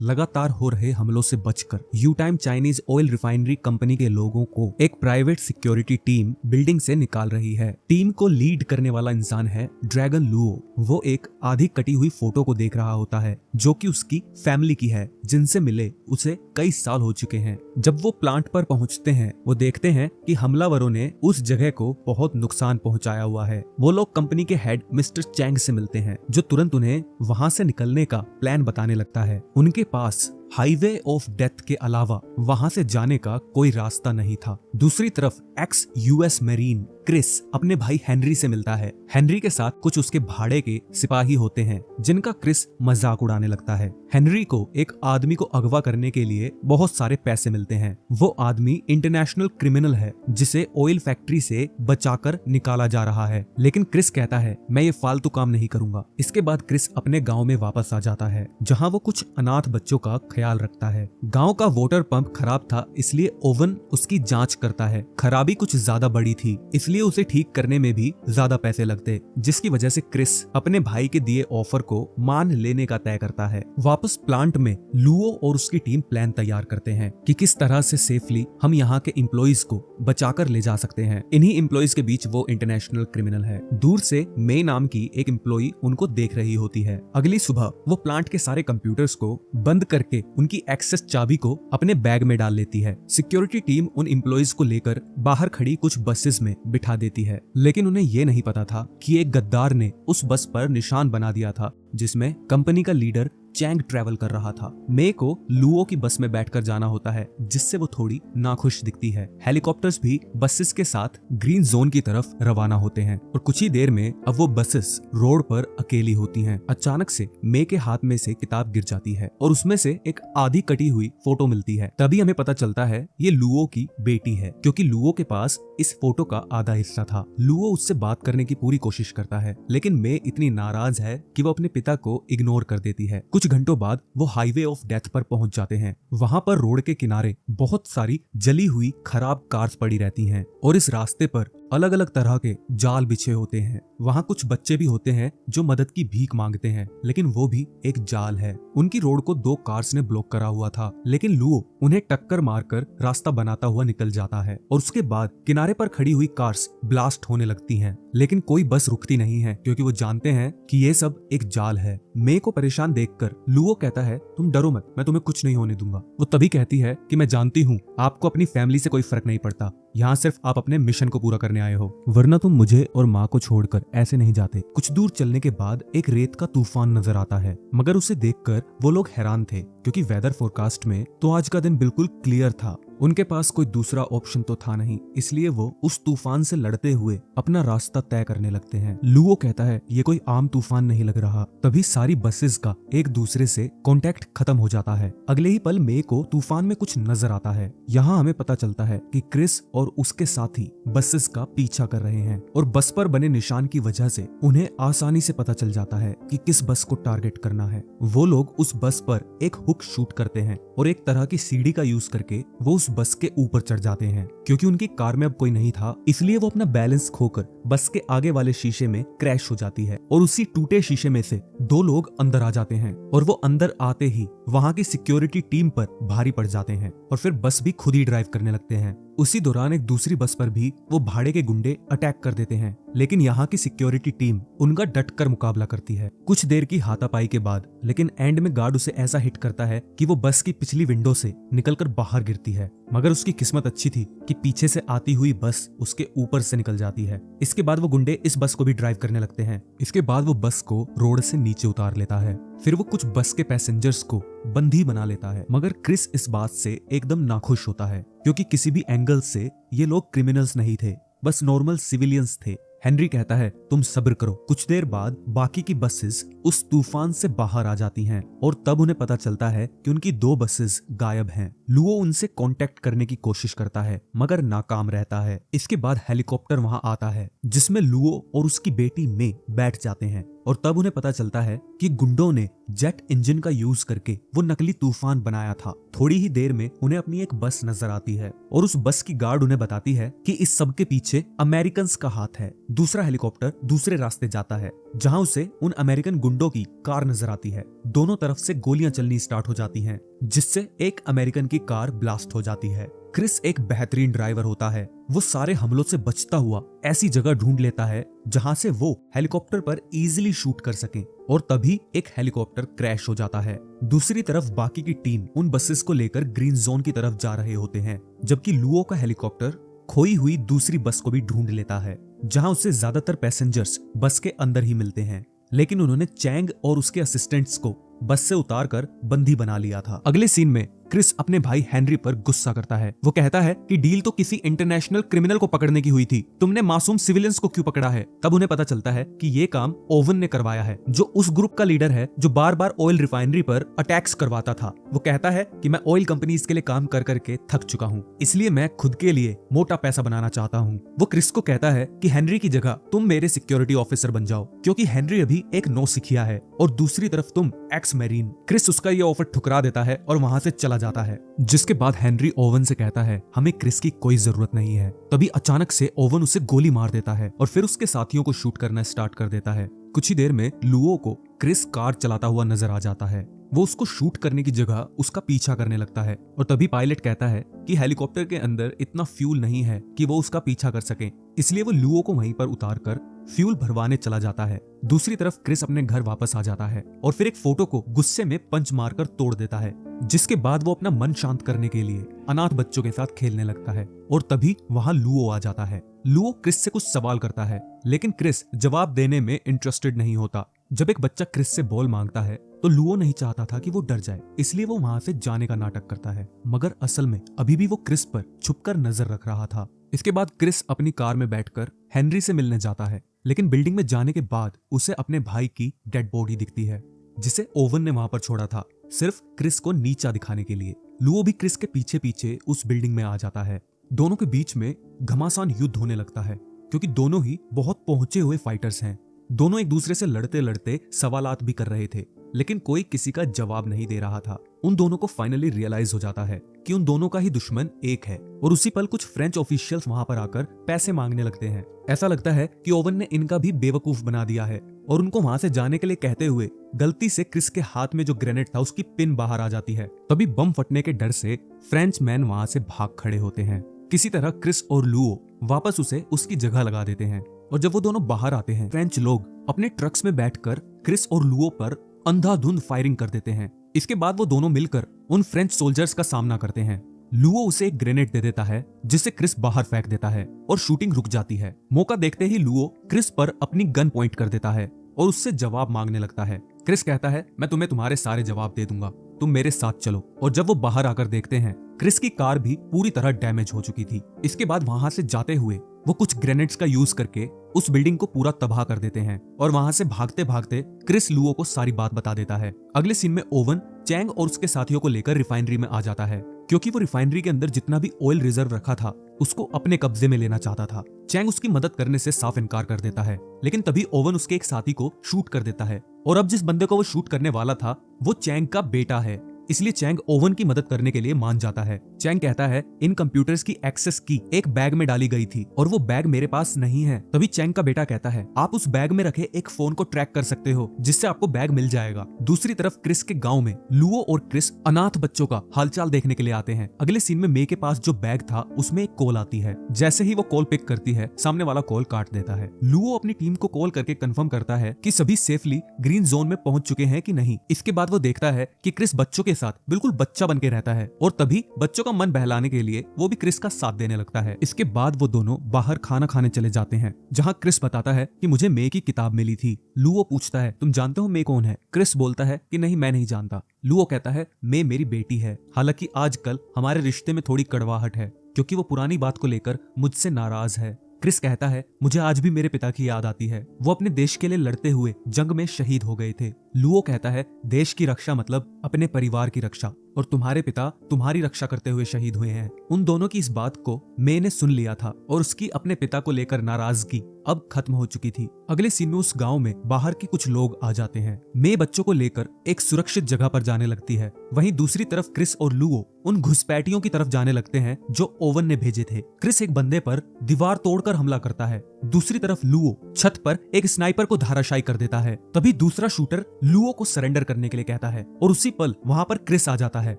लगातार हो रहे हमलों से बचकर you time Chinese oil refinery company के लोगों को एक प्राइवेट सिक्योरिटी टीम बिल्डिंग से निकाल रही है। टीम को लीड करने वाला इंसान है ड्रैगन लुओ। वो एक आधी कटी हुई फोटो को देख रहा होता है जो कि उसकी फैमिली की है, जिनसे मिले उसे कई साल हो चुके हैं। जब वो प्लांट पर पहुंचते हैं, वो देखते हैं कि हमलावरों ने उस जगह को बहुत नुकसान पहुंचाया हुआ है। वो लोग कंपनी के हेड मिस्टर चैंग से मिलते हैं, जो तुरंत उन्हें वहां से निकलने का प्लान बताने लगता है। उनके पास हाईवे ऑफ डेथ के अलावा वहां से जाने का कोई रास्ता नहीं था। दूसरी तरफ एक्स यूएस मरीन क्रिस अपने भाई हेनरी से मिलता है। हेनरी के साथ कुछ उसके भाड़े के सिपाही होते हैं, जिनका क्रिस मजाक उड़ाने लगता है। हेनरी को एक आदमी को अगवा करने के लिए बहुत सारे पैसे मिलते हैं। वो आदमी इंटरनेशनल क्रिमिनल है, जिसे ऑयल फैक्ट्री से बचाकर निकाला जा रहा है। लेकिन क्रिस कहता है, मैं ये फालतू काम नहीं करूंगा। इसके बाद क्रिस अपने गाँव में वापस आ जाता है, जहाँ वो कुछ अनाथ बच्चों का ख्याल रखता है। गांव का वाटर पंप खराब था, इसलिए ओवन उसकी जांच करता है। खराबी कुछ ज्यादा बड़ी थी, इसलिए उसे ठीक करने में भी ज्यादा पैसे लगते, जिसकी वजह से क्रिस अपने भाई के दिए ऑफर को मान लेने का तय करता है। वापस प्लांट में लुओ और उसकी टीम प्लान तैयार करते हैं कि किस तरह से सेफली हम यहाँ के एम्प्लॉइज को बचाकर ले जा सकते हैं। इन्हीं एम्प्लॉइज के बीच वो इंटरनेशनल क्रिमिनल है। दूर से मे नाम की एक एम्प्लॉई उनको देख रही होती है। अगली सुबह वो प्लांट के सारे कंप्यूटर्स को बंद करके उनकी एक्सेस चाबी को अपने बैग में डाल लेती है। सिक्योरिटी टीम उन एम्प्लॉइज को लेकर बाहर खड़ी कुछ बसेस में बिठा देती है, लेकिन उन्हें ये नहीं पता था कि एक गद्दार ने उस बस पर निशान बना दिया था, जिसमें कंपनी का लीडर चैंग ट्रैवल कर रहा था। मे को लुओ की बस में बैठकर जाना होता है, जिससे वो थोड़ी नाखुश दिखती है। हेलीकॉप्टर्स भी बसेस के साथ ग्रीन जोन की तरफ रवाना होते हैं और कुछ ही देर में अब वो बसेस रोड पर अकेली होती हैं। अचानक से मे के हाथ में से किताब गिर जाती है और उसमें से एक आधी कटी हुई फोटो मिलती है। तभी हमें पता चलता है ये लुओ की बेटी है, क्योंकि लुओ के पास इस फोटो का आधा हिस्सा था। लुओ उससे बात करने की पूरी कोशिश करता है, लेकिन मे इतनी नाराज है कि वो अपने पिता को इग्नोर कर देती है। कुछ घंटों बाद वो हाईवे ऑफ डेथ पर पहुंच जाते हैं। वहां पर रोड के किनारे बहुत सारी जली हुई खराब कार्स पड़ी रहती हैं और इस रास्ते पर अलग अलग तरह के जाल बिछे होते हैं। वहाँ कुछ बच्चे भी होते हैं जो मदद की भीख मांगते हैं, लेकिन वो भी एक जाल है। उनकी रोड को दो कार्स ने ब्लॉक करा हुआ था, लेकिन लुओ उन्हें टक्कर मारकर रास्ता बनाता हुआ निकल जाता है और उसके बाद किनारे पर खड़ी हुई कार्स ब्लास्ट होने लगती हैं। लेकिन कोई बस रुकती नहीं है, क्योंकि वो जानते हैं कि ये सब एक जाल है। मे को परेशान देखकर लुओ कहता है, तुम डरो मत, मैं तुम्हें कुछ नहीं होने दूंगा। वो तभी कहती है कि मैं जानती हूँ आपको अपनी फैमिली से कोई फर्क नहीं पड़ता, यहाँ सिर्फ आप अपने मिशन को पूरा करने आए हो, वरना तुम मुझे और माँ को छोड़कर ऐसे नहीं जाते। कुछ दूर चलने के बाद एक रेत का तूफान नजर आता है, मगर उसे देखकर वो लोग हैरान थे, क्योंकि वेदर फोरकास्ट में तो आज का दिन बिल्कुल क्लियर था। उनके पास कोई दूसरा ऑप्शन तो था नहीं, इसलिए वो उस तूफान से लड़ते हुए अपना रास्ता तय करने लगते हैं। लुओ कहता है, ये कोई आम तूफान नहीं लग रहा। तभी सारी बसेस का एक दूसरे से कांटेक्ट खत्म हो जाता है। अगले ही पल मे को तूफान में कुछ नजर आता है। यहाँ हमें पता चलता है कि क्रिस और उसके साथी बसेस का पीछा कर रहे हैं और बस पर बने निशान की वजह से उन्हें आसानी से पता चल जाता है कि किस बस को टारगेट करना है। वो लोग उस बस पर एक हुक शूट करते हैं और एक तरह की सीढ़ी का यूज करके वो उस बस के ऊपर चढ़ जाते हैं। क्योंकि उनकी कार में अब कोई नहीं था, इसलिए वो अपना बैलेंस खोकर बस के आगे वाले शीशे में क्रैश हो जाती है और उसी टूटे शीशे में से दो लोग अंदर आ जाते हैं और वो अंदर आते ही वहां की सिक्योरिटी टीम पर भारी पड़ जाते हैं और फिर बस भी खुद ही ड्राइव करने लगते हैं। उसी दौरान एक दूसरी बस पर भी वो भाड़े के गुंडे अटैक कर देते हैं, लेकिन यहाँ की सिक्योरिटी टीम उनका डटकर मुकाबला करती है। कुछ देर की हाथापाई के बाद लेकिन एंड में गार्ड उसे ऐसा हिट करता है कि वो बस की पिछली विंडो से निकलकर बाहर गिरती है, मगर उसकी किस्मत अच्छी थी कि पीछे से आती हुई बस उसके ऊपर से निकल जाती है। इसके बाद वो गुंडे इस बस को भी ड्राइव करने लगते हैं। इसके बाद वो बस को रोड से नीचे उतार लेता है। फिर वो कुछ बस के पैसेंजर्स को बंदी बना लेता है, मगर क्रिस इस बात से एकदम नाखुश होता है, क्योंकि किसी भी एंगल से ये लोग क्रिमिनल्स नहीं थे, बस नॉर्मल सिविलियंस थे। हेनरी कहता है, तुम सब्र करो। कुछ देर बाद बाकी की बसेस उस तूफान से बाहर आ जाती हैं और तब उन्हें पता चलता है कि उनकी दो बसेस गायब हैं। लुओ उनसे कांटेक्ट करने की कोशिश करता है, मगर नाकाम रहता है। इसके बाद हेलीकॉप्टर वहां आता है, जिसमें लुओ और उसकी बेटी मे बैठ जाते हैं। और तब उन्हें पता चलता है कि गुंडों ने जेट इंजन का यूज करके वो नकली तूफान बनाया था। थोड़ी ही देर में उन्हें अपनी एक बस नजर आती है और उस बस की गार्ड उन्हें बताती है कि इस सब के पीछे अमेरिकन का हाथ है। दूसरा हेलीकॉप्टर दूसरे रास्ते जाता है जहां उसे उन अमेरिकन गुंडों की कार नजर आती है। दोनों तरफ से गोलियां चलनी स्टार्ट हो जाती हैं, जिससे एक अमेरिकन की कार ब्लास्ट हो जाती है। क्रिस एक बेहतरीन ड्राइवर होता है। वो सारे हमलों से बचता हुआ ऐसी जगह ढूंढ लेता है जहां से वो हेलीकॉप्टर पर इजीली शूट कर सके, और तभी एक हेलीकॉप्टर क्रैश हो जाता है। दूसरी तरफ बाकी की टीम उन बसेस को लेकर ग्रीन जोन की तरफ जा रहे होते हैं, जबकि लुओ का हेलीकॉप्टर खोई हुई दूसरी बस को भी ढूंढ लेता है, जहां उसे ज्यादातर पैसेंजर्स बस के अंदर ही मिलते हैं। लेकिन उन्होंने चैंग और उसके असिस्टेंट्स को बस से उतारकर बंदी बना लिया था। अगले सीन में क्रिस अपने भाई हेनरी पर गुस्सा करता है। वो कहता है कि डील तो किसी इंटरनेशनल क्रिमिनल को पकड़ने की हुई थी, तुमने मासूम सिविलियंस को क्यों पकड़ा है? तब उन्हें पता चलता है कि ये काम ओवन ने करवाया है, जो उस ग्रुप का लीडर है जो बार बार ऑयल रिफाइनरी पर अटैक्स करवाता था। वो कहता है कि मैं ऑयल कंपनीज के लिए काम कर करके थक चुका हूँ, इसलिए मैं खुद के लिए मोटा पैसा बनाना चाहता हूँ। वो क्रिस को कहता है कि हेनरी की जगह तुम मेरे सिक्योरिटी ऑफिसर बन जाओ, क्योंकि हेनरी अभी एक नौसिखिया है और दूसरी तरफ तुम एक्स मैरीन। क्रिस उसका ये ऑफर ठुकरा देता है और वहां से चला जाता है, जिसके बाद हेनरी ओवन से कहता है हमें क्रिस की कोई जरूरत नहीं है। तभी अचानक से ओवन उसे गोली मार देता है और फिर उसके साथियों को शूट करना स्टार्ट कर देता है। कुछ ही देर में लुओ को क्रिस कार चलाता हुआ नजर आ जाता है। वो उसको शूट करने की जगह उसका पीछा करने लगता है और तभी पायलट कहता है कि हेलीकॉप्टर के अंदर इतना फ्यूल नहीं है कि वो उसका पीछा कर सके, इसलिए वो लुओ को वहीं पर उतारकर फ्यूल भरवाने चला जाता है। दूसरी तरफ क्रिस अपने घर वापस आ जाता है और फिर एक फोटो को गुस्से में पंच मारकर तोड़ देता है, जिसके बाद वो अपना मन शांत करने के लिए अनाथ बच्चों के साथ खेलने लगता है। और तभी वहां लुओ आ जाता है। लुओ क्रिस से कुछ सवाल करता है, लेकिन क्रिस जवाब देने में इंटरेस्टेड नहीं होता। जब एक बच्चा क्रिस से बॉल मांगता है तो लुओ नहीं चाहता था कि वो डर जाए, इसलिए वो वहां से जाने का नाटक करता है, मगर असल में अभी भी वो क्रिस पर छुपकर नजर रख रहा था। इसके बाद क्रिस अपनी कार में बैठकर हेनरी से मिलने जाता है, लेकिन बिल्डिंग में जाने के बाद उसे अपने भाई की डेड बॉडी दिखती है, जिसे ओवन ने वहां पर छोड़ा था, सिर्फ क्रिस को नीचा दिखाने के लिए। लुओ भी क्रिस के पीछे पीछे उस बिल्डिंग में आ जाता है। दोनों के बीच में घमासान युद्ध होने लगता है, क्योंकि दोनों ही बहुत पहुंचे हुए फाइटर्स हैं। दोनों एक दूसरे से लड़ते लड़ते सवालात भी कर रहे थे, लेकिन कोई किसी का जवाब नहीं दे रहा था। उन दोनों को फाइनली रियलाइज हो जाता है कि उन दोनों का ही दुश्मन एक है, और उसी पल कुछ फ्रेंच ऑफिशियल्स वहां पर आकर पैसे मांगने लगते हैं। ऐसा लगता है कि ओवन ने इनका भी बेवकूफ बना दिया है और उनको वहां से जाने के लिए कहते हुए गलती से क्रिस के हाथ में जो ग्रेनेड था उसकी पिन बाहर आ जाती है। तभी बम फटने के डर से फ्रेंच मैन वहां से भाग खड़े होते हैं। किसी तरह क्रिस और लुओ वापस उसे उसकी जगह लगा देते हैं, और जब वो दोनों बाहर आते हैं, फ्रेंच लोग अपने ट्रक्स में बैठकर क्रिस और लुओ पर अंधाधुंध फायरिंग कर देते हैं। इसके बाद वो दोनों मिलकर उन फ्रेंच सोल्जर्स का सामना करते हैं। लुओ उसे एक ग्रेनेड दे देता है, जिसे क्रिस बाहर फेंक देता है और शूटिंग रुक जाती है। मौका देखते ही लुओ क्रिस पर अपनी गन पॉइंट कर देता है और उससे जवाब मांगने लगता है। क्रिस कहता है मैं तुम्हें तुम्हारे सारे जवाब दे दूंगा, तुम मेरे साथ चलो। और जब वो बाहर आकर देखते हैं, क्रिस की कार भी पूरी तरह डैमेज हो चुकी थी। इसके बाद वहां से जाते हुए वो कुछ ग्रेनेड्स का यूज करके उस बिल्डिंग को पूरा तबाह कर देते हैं, और वहां से भागते भागते क्रिस लुओ को सारी बात बता देता है। अगले सीन में ओवन चैंग और उसके साथियों को लेकर रिफाइनरी में आ जाता है, क्योंकि वो रिफाइनरी के अंदर जितना भी ऑयल रिजर्व रखा था उसको अपने कब्जे में लेना चाहता था। चैंग उसकी मदद करने से साफ इनकार कर देता है, लेकिन तभी ओवन उसके एक साथी को शूट कर देता है, और अब जिस बंदे को वो शूट करने वाला था वो चैंग का बेटा है, इसलिए चैंग ओवन की मदद करने के लिए मान जाता है। चैंग कहता है इन कंप्यूटर्स की एक्सेस की एक बैग में डाली गई थी और वो बैग मेरे पास नहीं है। तभी चैंग का बेटा कहता है आप उस बैग में रखे एक फोन को ट्रैक कर सकते हो, जिससे आपको बैग मिल जाएगा। दूसरी तरफ क्रिस के गांव में लुओ और क्रिस अनाथ बच्चों का हालचाल देखने के लिए आते हैं। अगले सीन में मे के पास जो बैग था उसमें एक कॉल आती है। जैसे ही वो कॉल पिक करती है, सामने वाला कॉल काट देता है। लुओ अपनी टीम को कॉल करके कंफर्म करता है कि सभी सेफली ग्रीन जोन में पहुंच चुके हैं कि नहीं। इसके बाद वो देखता है कि क्रिस बच्चों के साथ बिल्कुल बच्चा बन के रहता है, और तभी बच्चों का मन बहलाने के लिए वो भी क्रिस का साथ देने लगता है। इसके बाद वो दोनों बाहर खाना खाने चले जाते हैं, जहां क्रिस बताता है कि मुझे मे की किताब मिली थी। लुओ पूछता है तुम जानते हो मे कौन है? क्रिस बोलता है कि नहीं मैं नहीं जानता। लुओ कहता है मे मेरी बेटी है, हालांकि आजकल हमारे रिश्ते में थोड़ी कड़वाहट है क्योंकि वो पुरानी बात को लेकर मुझसे नाराज है। क्रिस कहता है मुझे आज भी मेरे पिता की याद आती है, वो अपने देश के लिए लड़ते हुए जंग में शहीद हो गए थे लुओ कहता है देश की रक्षा मतलब अपने परिवार की रक्षा, और तुम्हारे पिता तुम्हारी रक्षा करते हुए शहीद हुए हैं। उन दोनों की इस बात को मे ने सुन लिया था और उसकी अपने पिता को लेकर नाराजगी अब खत्म हो चुकी थी। अगले सीन में उस गांव में बाहर के कुछ लोग आ जाते हैं। मे बच्चों को लेकर एक सुरक्षित जगह पर जाने लगती है। वहीं दूसरी तरफ क्रिस और लुओ उन घुसपैठियों की तरफ जाने लगते हैं जो ओवन ने भेजे थे। क्रिस एक बंदे पर दीवार तोड़कर हमला करता है। दूसरी तरफ लुओ छत पर एक स्नाइपर को धराशायी कर देता है। तभी दूसरा शूटर लुओ को सरेंडर करने के लिए कहता है और उसी पल वहां पर क्रिस आ जाता है,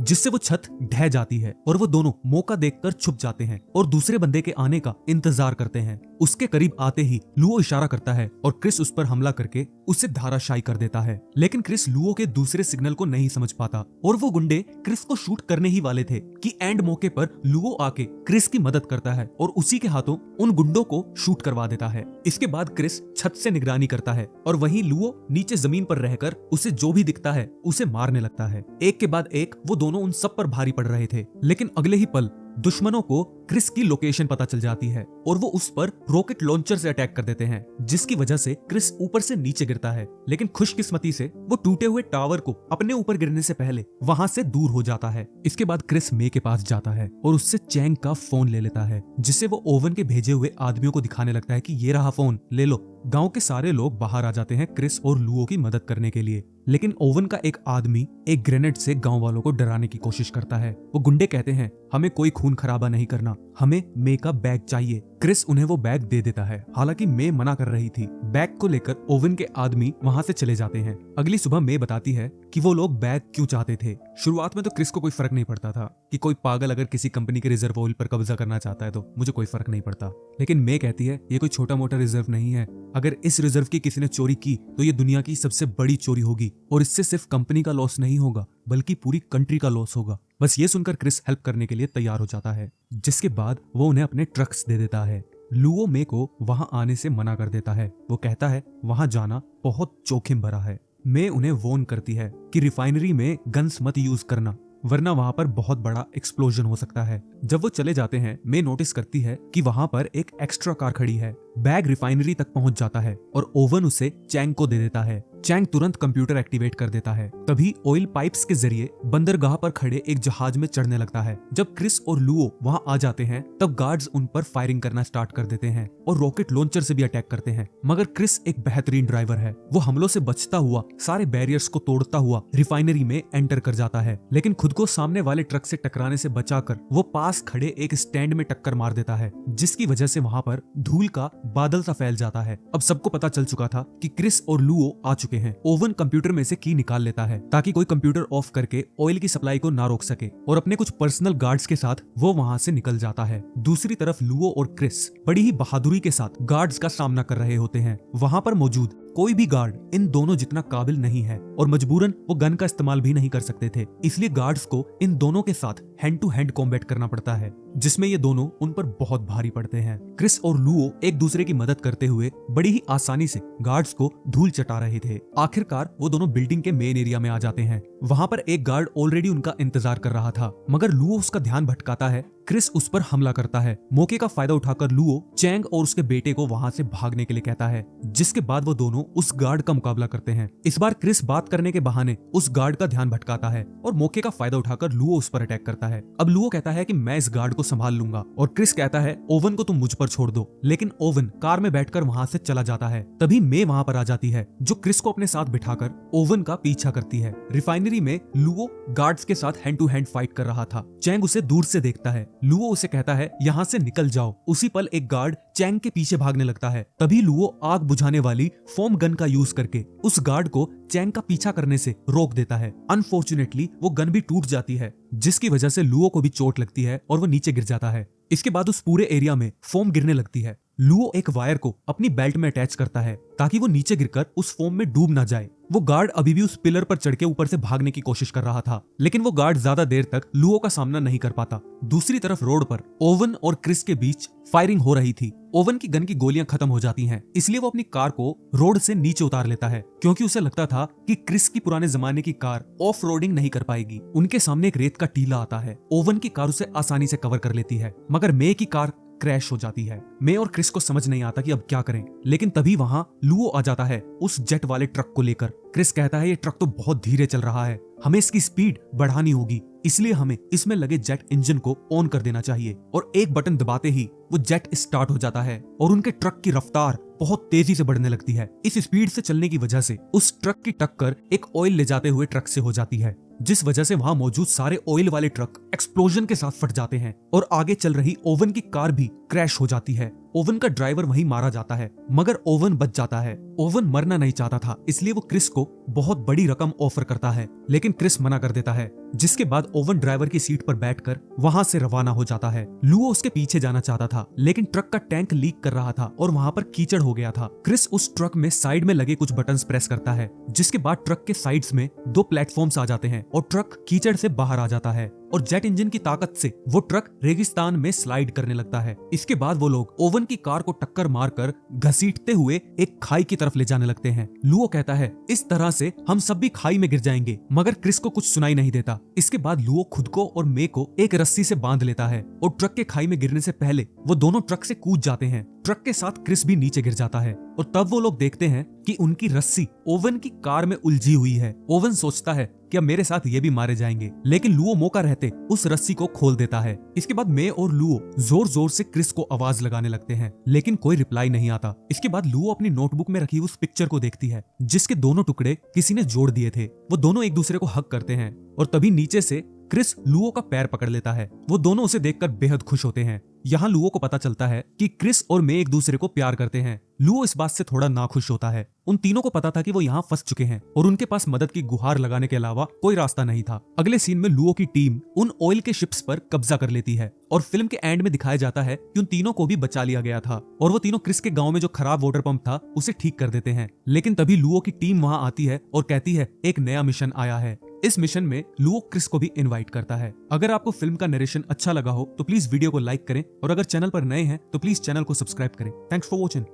जिससे वो छत ढह जाती है और वो दोनों मौका देखकर छुप जाते हैं और दूसरे बंदे के आने का इंतजार करते हैं। उसके करीब आते ही लुओ इशारा करता है और क्रिस उस पर हमला करके उसे धाराशायी कर देता है। लेकिन क्रिस लुओ के दूसरे सिग्नल को नहीं समझ पाता और वो गुंडे क्रिस को शूट करने ही वाले थे कि एंड मौके पर लुओ आके क्रिस की मदद करता है और उसी के हाथों उन गुंडों को शूट करवा देता है। इसके बाद क्रिस छत से निगरानी करता है और वहीं लुओ नीचे जमीन पर रहकर उसे जो भी दिखता है उसे मारने लगता है। एक के बाद एक वो दोनों उन सब पर भारी पड़ रहे थे, लेकिन अगले ही पल दुश्मनों को क्रिस की लोकेशन पता चल जाती है और वो उस पर रॉकेट लॉन्चर से अटैक कर देते हैं, जिसकी वजह से क्रिस ऊपर से नीचे गिरता है। लेकिन खुशकिस्मती से वो टूटे हुए टावर को अपने ऊपर गिरने से पहले वहां से दूर हो जाता है। इसके बाद क्रिस मे के पास जाता है और उससे चैंग का फोन ले लेता है, जिसे वो ओवन के भेजे हुए आदमियों को दिखाने लगता है कि ये रहा फोन, ले लो। गांव के सारे लोग बाहर आ जाते हैं क्रिस और लुओ की मदद करने के लिए, लेकिन ओवन का एक आदमी एक ग्रेनेड से गांव वालों को डराने की कोशिश करता है। वो गुंडे कहते हैं हमें कोई खून खराबा नहीं करना, हमें मे का बैग चाहिए। क्रिस उन्हें वो बैग दे देता है, हालांकि मे मना कर रही थी। बैग को लेकर ओवन के आदमी वहां से चले जाते हैं। अगली सुबह मे बताती है कि वो लोग बैग क्यों चाहते थे। शुरुआत में तो क्रिस को कोई फर्क नहीं पड़ता था कि कोई पागल अगर किसी कंपनी के रिजर्व ऑयल पर कब्जा करना चाहता है तो मुझे कोई फर्क नहीं पड़ता, लेकिन मे कहती है ये कोई छोटा मोटा रिजर्व नहीं है। अगर इस रिजर्व की किसी ने चोरी की तो ये दुनिया की सबसे बड़ी चोरी होगी और इससे सिर्फ कंपनी का लॉस नहीं होगा बल्कि पूरी कंट्री का लॉस होगा। बस ये सुनकर क्रिस हेल्प करने के लिए तैयार हो जाता है, जिसके बाद वो उन्हें अपने ट्रक्स दे देता है। लुओ मे को वहां आने से मना कर देता है। वो कहता है वहां जाना बहुत जोखिम भरा है। मे उन्हें वॉर्न करती है कि रिफाइनरी में गन्स मत यूज करना, वरना वहां पर बहुत बड़ा एक्सप्लोजन हो सकता है। जब वो चले जाते हैं मे नोटिस करती है कि वहां पर एक एक्स्ट्रा कार खड़ी है। बैग रिफाइनरी तक पहुंच जाता है और ओवन उसे चैंग को दे देता है। चैंग तुरंत कंप्यूटर एक्टिवेट कर देता है। तभी ऑयल पाइप्स के जरिए बंदरगाह पर खड़े एक जहाज में चढ़ने लगता है। जब क्रिस और लुओ वहां आ जाते हैं तब गार्ड्स उन पर फायरिंग करना स्टार्ट कर देते हैं और रॉकेट लॉन्चर से भी अटैक करते हैं। मगर क्रिस एक बेहतरीन ड्राइवर है, वो हमलों से बचता हुआ सारे बैरियर्स को तोड़ता हुआ रिफाइनरी में एंटर कर जाता है, लेकिन खुद को सामने वाले ट्रक से टकराने से बचाकर वो पास खड़े एक स्टैंड में टक्कर मार देता है, जिसकी वजह से वहां पर धूल का बादल सा फैल जाता है। अब सबको पता चल चुका था कि क्रिस और लुओ आ चुके हैं। ओवन कंप्यूटर में से की निकाल लेता है ताकि कोई कंप्यूटर ऑफ करके ऑयल की सप्लाई को ना रोक सके और अपने कुछ पर्सनल गार्ड्स के साथ वो वहां से निकल जाता है। दूसरी तरफ लुओ और क्रिस बड़ी ही बहादुरी के साथ गार्ड्स का सामना कर रहे होते हैं। वहां पर मौजूद कोई भी गार्ड इन दोनों जितना काबिल नहीं है और मजबूरन वो गन का इस्तेमाल भी नहीं कर सकते थे, इसलिए गार्ड्स को इन दोनों के साथ हैंड टू हैंड कॉम्बैट करना पड़ता है, जिसमें ये दोनों उन पर बहुत भारी पड़ते हैं। क्रिस और लुओ एक दूसरे की मदद करते हुए बड़ी ही आसानी से गार्ड्स को धूल चटा रहे थे। आखिरकार वो दोनों बिल्डिंग के मेन एरिया में आ जाते हैं। वहां पर एक गार्ड ऑलरेडी उनका इंतजार कर रहा था, मगर लुओ उसका ध्यान भटकाता है। क्रिस उस पर हमला करता है। मौके का फायदा उठाकर लुओ चैंग और उसके बेटे को वहां से भागने के लिए कहता है, जिसके बाद वो दोनों उस गार्ड का मुकाबला करते हैं। इस बार क्रिस बात करने के बहाने उस गार्ड का ध्यान भटकाता है और मौके का फायदा उठाकर लुओ उस पर अटैक करता है। अब लुओ कहता है कि मैं इस गार्ड को संभाल लूंगा और क्रिस कहता है ओवन को तुम मुझ पर छोड़ दो, लेकिन ओवन कार में बैठकर वहां से चला जाता है। तभी मे वहां पर आ जाती है जो क्रिस को अपने साथ बिठाकर ओवन का पीछा करती है। रिफाइनरी में लुओ गार्ड्स के साथ हैंड टू हैंड फाइट कर रहा था। चैंग उसे दूर से देखता है। लुओ उसे कहता है यहाँ से निकल जाओ। उसी पल एक गार्ड चैंग के पीछे भागने लगता है। तभी लुओ आग बुझाने वाली फोम गन का यूज करके उस गार्ड को चैंग का पीछा करने से रोक देता है। अनफॉर्चुनेटली वो गन भी टूट जाती है, जिसकी वजह से लुओ को भी चोट लगती है और वो नीचे गिर जाता है। इसके बाद उस पूरे एरिया में फोम गिरने लगती है। लुओ एक वायर को अपनी बेल्ट में अटैच करता है ताकि वो नीचे गिरकर उस फोम में डूब ना जाए। वो गार्ड अभी भी उस पिलर पर चढ़ के ऊपर से भागने की कोशिश कर रहा था, लेकिन वो गार्ड ज्यादा देर तक लुओ का सामना नहीं कर पाता। दूसरी तरफ रोड पर ओवन और क्रिस के बीच फायरिंग हो रही थी। ओवन की गन की गोलियां खत्म हो जाती हैं, इसलिए वो अपनी कार को रोड से नीचे उतार लेता है, क्योंकि उसे लगता था कि क्रिस की पुराने जमाने की कार ऑफ रोडिंग नहीं कर पाएगी। उनके सामने एक रेत का टीला आता है। ओवन की कार उसे आसानी से कवर कर लेती है, मगर मे की कार क्रैश हो जाती है। मे और क्रिस को समझ नहीं आता कि अब क्या करें, लेकिन तभी वहां लुओ आ जाता है उस जेट वाले ट्रक को लेकर। क्रिस कहता है ये ट्रक तो बहुत धीरे चल रहा है, हमें इसकी स्पीड बढ़ानी होगी, इसलिए हमें इसमें लगे जेट इंजन को ऑन कर देना चाहिए। और एक बटन दबाते ही वो जेट स्टार्ट हो जाता है और उनके ट्रक की रफ्तार बहुत तेजी से बढ़ने लगती है। इस स्पीड से चलने की वजह से उस ट्रक की टक्कर एक ऑयल ले जाते हुए ट्रक से हो जाती है, जिस वजह से वहां मौजूद सारे ऑयल वाले ट्रक एक्सप्लोजन के साथ फट जाते हैं और आगे चल रही ओवन की कार भी क्रैश हो जाती है। ओवन का ड्राइवर वहीं मारा जाता है, मगर ओवन बच जाता है। ओवन मरना नहीं चाहता था, इसलिए वो क्रिस को बहुत बड़ी रकम ऑफर करता है, लेकिन क्रिस मना कर देता है, जिसके बाद ओवन ड्राइवर की सीट पर बैठकर वहां से रवाना हो जाता है। लुओ उसके पीछे जाना चाहता था, लेकिन ट्रक का टैंक लीक कर रहा था और वहां पर कीचड़ हो गया था। क्रिस उस ट्रक में साइड में लगे कुछ बटन्स प्रेस करता है, जिसके बाद ट्रक के साइड्स में 2 प्लेटफॉर्म्स आ जाते हैं और ट्रक कीचड़ से बाहर आ जाता है और जेट इंजन की ताकत से वो ट्रक रेगिस्तान में स्लाइड करने लगता है। इसके बाद वो लोग ओवन की कार को टक्कर मारकर घसीटते हुए एक खाई की तरफ ले जाने लगते हैं। लुओ कहता है इस तरह से हम सब भी खाई में गिर जाएंगे, मगर क्रिस को कुछ सुनाई नहीं देता। इसके बाद लुओ खुद को और मे को एक रस्सी से बांध लेता है और ट्रक के खाई में गिरने से पहले वो दोनों ट्रक से कूद जाते हैं। ट्रक के साथ क्रिस भी नीचे गिर जाता है और तब वो लोग देखते हैं कि उनकी रस्सी ओवन की कार में उलझी हुई है। ओवन सोचता है कि अब मेरे साथ ये भी मारे जाएंगे, लेकिन लुओ मौका रहते उस रस्सी को खोल देता है। इसके बाद मे और लुओ जोर जोर से क्रिस को आवाज लगाने लगते हैं, लेकिन कोई रिप्लाई नहीं आता। इसके बाद लुओ अपनी नोटबुक में रखी उस पिक्चर को देखती है, जिसके दोनों टुकड़े किसी ने जोड़ दिए थे। वो दोनों एक दूसरे को हग करते हैं और तभी नीचे से क्रिस लुओ का पैर पकड़ लेता है। वो दोनों उसे देखकर बेहद खुश होते हैं। यहाँ लुओ को पता चलता है कि क्रिस और मे एक दूसरे को प्यार करते हैं। लुओ इस बात से थोड़ा नाखुश होता है। उन तीनों को पता था कि वो यहाँ फंस चुके हैं और उनके पास मदद की गुहार लगाने के अलावा कोई रास्ता नहीं था। अगले सीन में लुओ की टीम उन ऑयल के शिप्स पर कब्जा कर लेती है और फिल्म के एंड में दिखाया जाता है कि उन तीनों को भी बचा लिया गया था और वो तीनों क्रिस के गांव में जो खराब वाटर पंप था उसे ठीक कर देते हैं। लेकिन तभी लुओ की टीम वहां आती है और कहती है एक नया मिशन आया है। इस मिशन में लुओ क्रिस को भी इनवाइट करता है। अगर आपको फिल्म का नरेशन अच्छा लगा हो तो प्लीज वीडियो को लाइक करें और अगर चैनल पर नए हैं तो प्लीज चैनल को सब्सक्राइब करें। Thanks for watching.